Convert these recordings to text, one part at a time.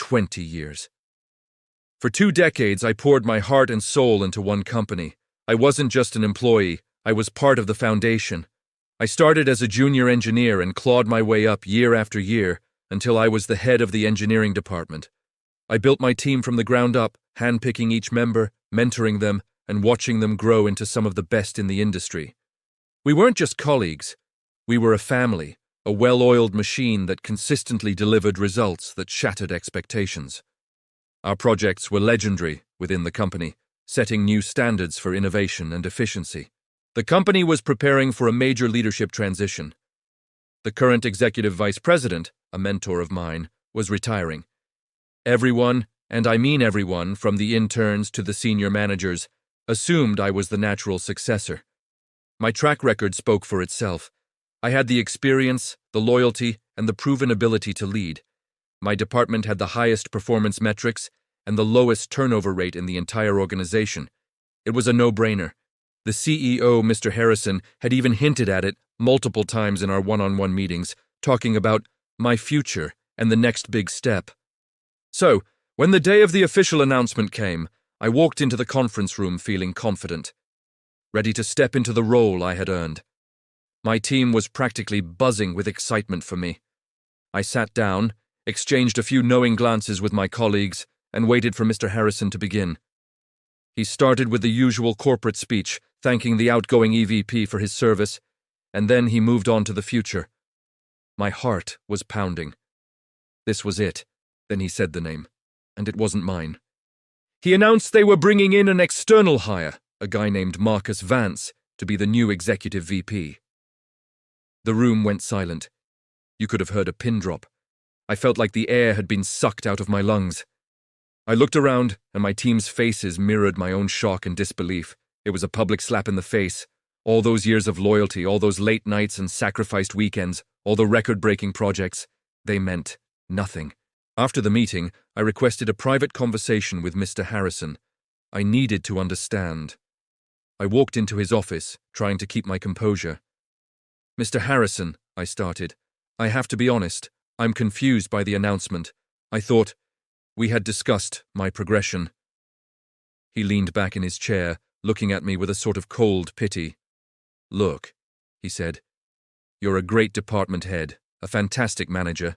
20 years. For 2 decades, I poured my heart and soul into one company. I wasn't just an employee, I was part of the foundation. I started as a junior engineer and clawed my way up year after year until I was the head of the engineering department. I built my team from the ground up, handpicking each member, mentoring them, and watching them grow into some of the best in the industry. We weren't just colleagues. We were a family, a well-oiled machine that consistently delivered results that shattered expectations. Our projects were legendary within the company, setting new standards for innovation and efficiency. The company was preparing for a major leadership transition. The current executive vice president, a mentor of mine, was retiring. Everyone, and I mean everyone, from the interns to the senior managers, assumed I was the natural successor. My track record spoke for itself. I had the experience, the loyalty, and the proven ability to lead. My department had the highest performance metrics and the lowest turnover rate in the entire organization. It was a no-brainer. The CEO, Mr. Harrison, had even hinted at it multiple times in our one-on-one meetings, talking about my future and the next big step. So, when the day of the official announcement came, I walked into the conference room feeling confident, ready to step into the role I had earned. My team was practically buzzing with excitement for me. I sat down, exchanged a few knowing glances with my colleagues, and waited for Mr. Harrison to begin. He started with the usual corporate speech, thanking the outgoing EVP for his service, and then he moved on to the future. My heart was pounding. This was it. Then he said the name, and it wasn't mine. He announced they were bringing in an external hire, a guy named Marcus Vance, to be the new executive VP. The room went silent. You could have heard a pin drop. I felt like the air had been sucked out of my lungs. I looked around, and my team's faces mirrored my own shock and disbelief. It was a public slap in the face. All those years of loyalty, all those late nights and sacrificed weekends, all the record-breaking projects, they meant nothing. After the meeting, I requested a private conversation with Mr. Harrison. I needed to understand. I walked into his office, trying to keep my composure. Mr. Harrison, I started, I have to be honest, I'm confused by the announcement. I thought we had discussed my progression. He leaned back in his chair, looking at me with a sort of cold pity. Look, he said, you're a great department head, a fantastic manager,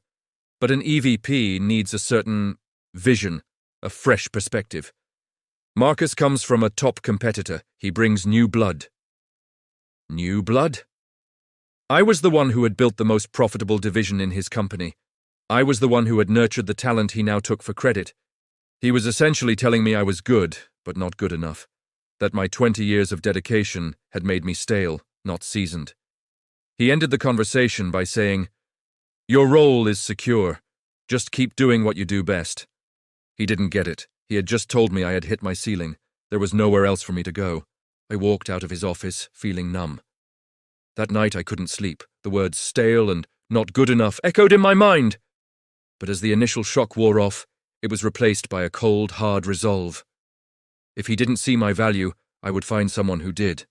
but an EVP needs a certain vision, a fresh perspective. Marcus comes from a top competitor. He brings new blood. New blood? I was the one who had built the most profitable division in his company. I was the one who had nurtured the talent he now took for credit. He was essentially telling me I was good, but not good enough. That my 20 years of dedication had made me stale, not seasoned. He ended the conversation by saying, "Your role is secure. Just keep doing what you do best." He didn't get it. He had just told me I had hit my ceiling. There was nowhere else for me to go. I walked out of his office, feeling numb. That night I couldn't sleep. The words stale and not good enough echoed in my mind. But as the initial shock wore off, it was replaced by a cold, hard resolve. If he didn't see my value, I would find someone who did.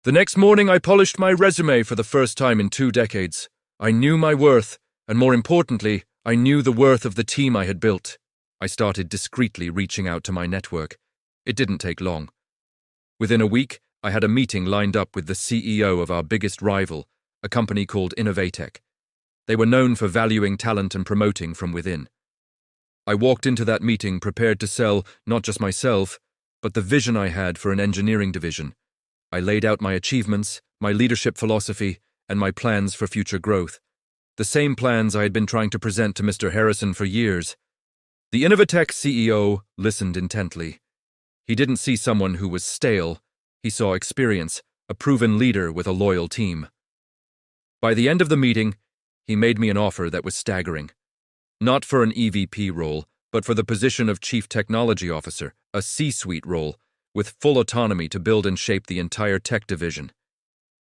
The next morning I polished my resume for the first time in 2 decades. I knew my worth, and more importantly, I knew the worth of the team I had built. I started discreetly reaching out to my network. It didn't take long. Within a week, I had a meeting lined up with the CEO of our biggest rival, a company called Innovatech. They were known for valuing talent and promoting from within. I walked into that meeting prepared to sell not just myself, but the vision I had for an engineering division. I laid out my achievements, my leadership philosophy, and my plans for future growth. The same plans I had been trying to present to Mr. Harrison for years. The Innovatech CEO listened intently. He didn't see someone who was stale. He saw experience, a proven leader with a loyal team. By the end of the meeting, he made me an offer that was staggering. Not for an EVP role, but for the position of Chief Technology Officer, a C-suite role, with full autonomy to build and shape the entire tech division.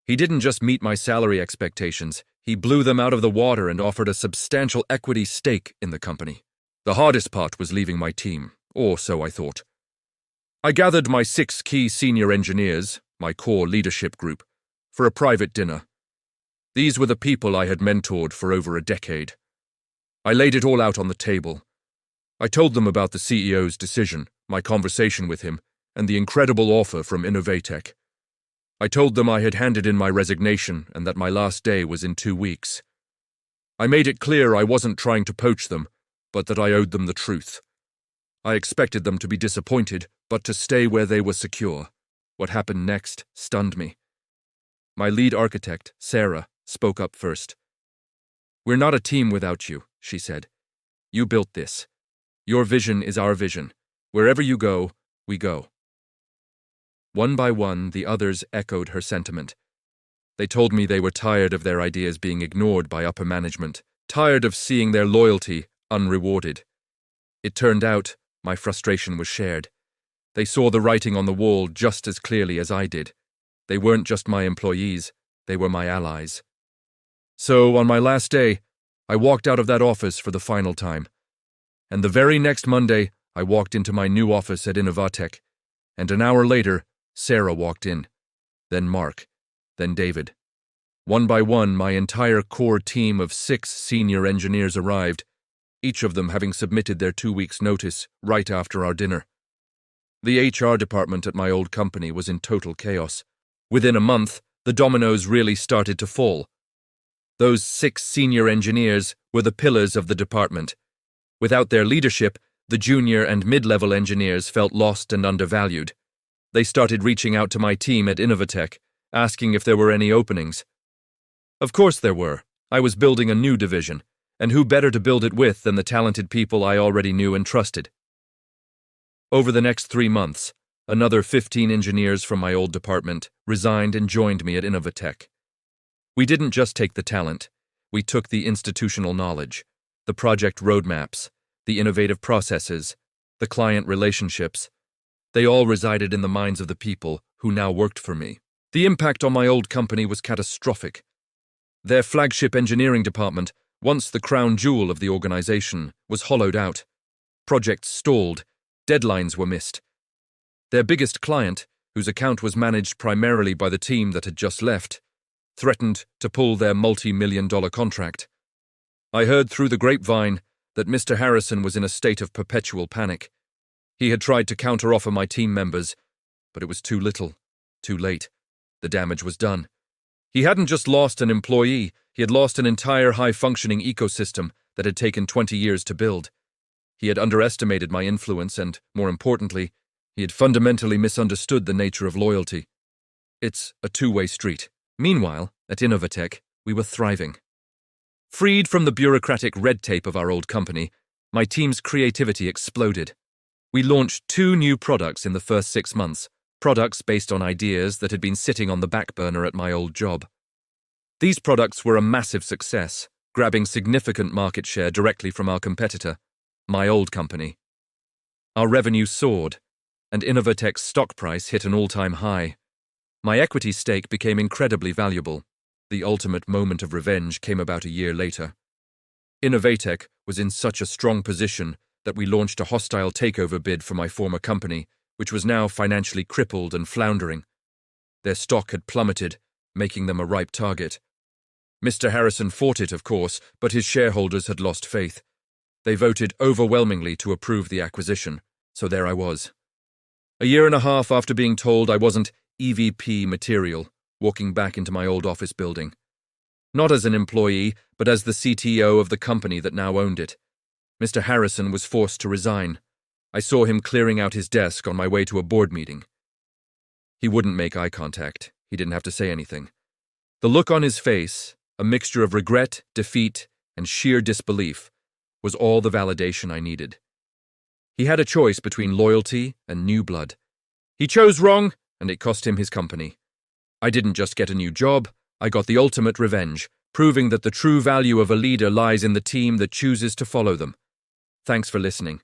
He didn't just meet my salary expectations, he blew them out of the water and offered a substantial equity stake in the company. The hardest part was leaving my team, or so I thought. I gathered my 6 key senior engineers, my core leadership group, for a private dinner. These were the people I had mentored for over a decade. I laid it all out on the table. I told them about the CEO's decision, my conversation with him, and the incredible offer from Innovatech. I told them I had handed in my resignation and that my last day was in 2 weeks. I made it clear I wasn't trying to poach them, but that I owed them the truth. I expected them to be disappointed, but to stay where they were secure. What happened next stunned me. My lead architect, Sarah, spoke up first. "We're not a team without you," she said. "You built this. Your vision is our vision. Wherever you go, we go." One by one, the others echoed her sentiment. They told me they were tired of their ideas being ignored by upper management, tired of seeing their loyalty unrewarded. It turned out my frustration was shared. They saw the writing on the wall just as clearly as I did. They weren't just my employees, they were my allies. So, on my last day, I walked out of that office for the final time. And the very next Monday, I walked into my new office at Innovatech, and an hour later, Sarah walked in, then Mark, then David. One by one, my entire core team of 6 senior engineers arrived, each of them having submitted their 2 weeks' notice right after our dinner. The HR department at my old company was in total chaos. Within a month, the dominoes really started to fall. Those 6 senior engineers were the pillars of the department. Without their leadership, the junior and mid-level engineers felt lost and undervalued. They started reaching out to my team at Innovatech, asking if there were any openings. Of course there were. I was building a new division, and who better to build it with than the talented people I already knew and trusted? Over the next 3 months, another 15 engineers from my old department resigned and joined me at Innovatech. We didn't just take the talent, we took the institutional knowledge, the project roadmaps, the innovative processes, the client relationships. They all resided in the minds of the people who now worked for me. The impact on my old company was catastrophic. Their flagship engineering department, once the crown jewel of the organization, was hollowed out. Projects stalled, deadlines were missed. Their biggest client, whose account was managed primarily by the team that had just left, threatened to pull their multi-million-dollar contract. I heard through the grapevine that Mr. Harrison was in a state of perpetual panic. He had tried to counteroffer my team members, but it was too little, too late. The damage was done. He hadn't just lost an employee, he had lost an entire high-functioning ecosystem that had taken 20 years to build. He had underestimated my influence and, more importantly, he had fundamentally misunderstood the nature of loyalty. It's a two-way street. Meanwhile, at Innovatech, we were thriving. Freed from the bureaucratic red tape of our old company, my team's creativity exploded. We launched 2 new products in the first 6 months, products based on ideas that had been sitting on the back burner at my old job. These products were a massive success, grabbing significant market share directly from our competitor, my old company. Our revenue soared, and Innovatech's stock price hit an all-time high. My equity stake became incredibly valuable. The ultimate moment of revenge came about a year later. Innovatech was in such a strong position that we launched a hostile takeover bid for my former company, which was now financially crippled and floundering. Their stock had plummeted, making them a ripe target. Mr. Harrison fought it, of course, but his shareholders had lost faith. They voted overwhelmingly to approve the acquisition, so there I was. A year and a half after being told I wasn't EVP material, walking back into my old office building. Not as an employee, but as the CTO of the company that now owned it. Mr. Harrison was forced to resign. I saw him clearing out his desk on my way to a board meeting. He wouldn't make eye contact. He didn't have to say anything. The look on his face, a mixture of regret, defeat, and sheer disbelief, was all the validation I needed. He had a choice between loyalty and new blood. He chose wrong, and it cost him his company. I didn't just get a new job, I got the ultimate revenge, proving that the true value of a leader lies in the team that chooses to follow them. Thanks for listening.